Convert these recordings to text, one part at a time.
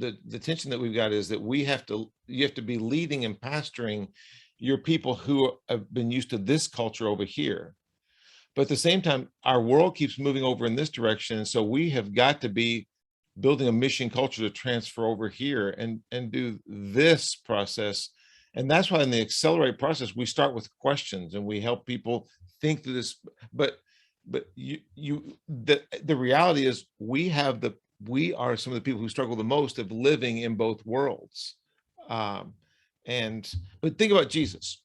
the tension that we've got is that you have to be leading and pastoring your people who have been used to this culture over here. But at the same time, our world keeps moving over in this direction. And so we have got to be building a mission culture to transfer over here and do this process. And that's why in the accelerate process, we start with questions and we help people think through this. But the reality is we are some of the people who struggle the most of living in both worlds. But think about Jesus.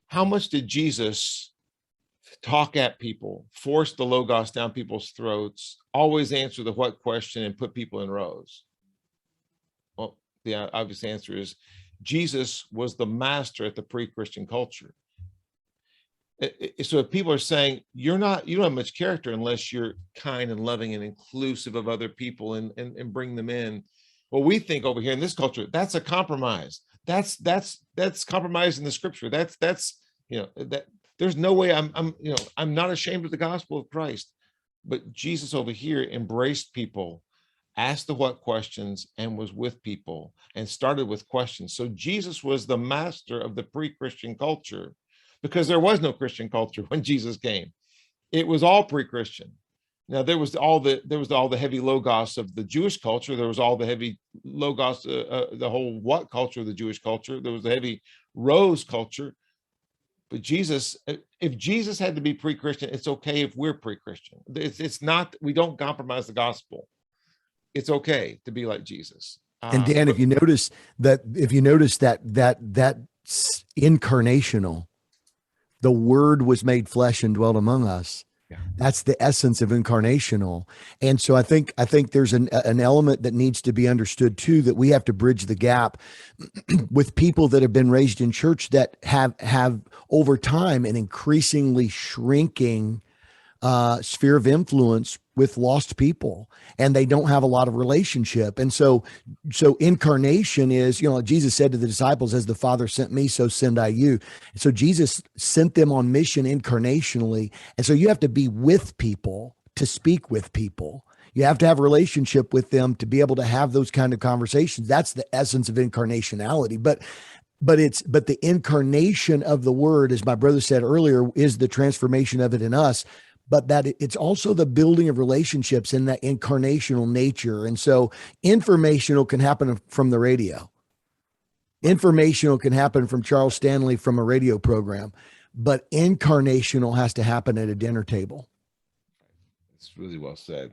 How much did Jesus talk at people, force the logos down people's throats, always answer the what question, and put people in rows? Well, the obvious answer is Jesus was the master at the pre-Christian culture. So if people are saying you don't have much character unless you're kind and loving and inclusive of other people and bring them in, well, we think over here in this culture that's a compromise. That's compromise in the scripture. That's that there's no way I'm not ashamed of the gospel of Christ. But Jesus over here embraced people, asked the what questions, and was with people and started with questions. So Jesus was the master of the pre-Christian culture, because there was no Christian culture when Jesus came. It was all pre-Christian. Now there was all the heavy logos of the Jewish culture. There was all the heavy logos, the whole what culture of the Jewish culture. There was the heavy rose culture. But Jesus, if Jesus had to be pre-Christian, it's okay if we're pre-Christian. It's not, we don't compromise the gospel. It's okay to be like Jesus. And Dan, if you notice that incarnational, the word was made flesh and dwelt among us. Yeah. That's the essence of incarnational. And so I think there's an element that needs to be understood too, that we have to bridge the gap with people that have been raised in church that have over time an increasingly shrinking sphere of influence with lost people, and they don't have a lot of relationship. And so incarnation is, like Jesus said to the disciples, as the Father sent me, so send I you. So Jesus sent them on mission incarnationally. And so you have to be with people to speak with people. You have to have a relationship with them to be able to have those kind of conversations. That's the essence of incarnationality. But the incarnation of the word, as my brother said earlier, is the transformation of it in us. But that it's also the building of relationships in that incarnational nature. And so informational can happen from the radio. Informational can happen from Charles Stanley from a radio program, but incarnational has to happen at a dinner table. It's really well said.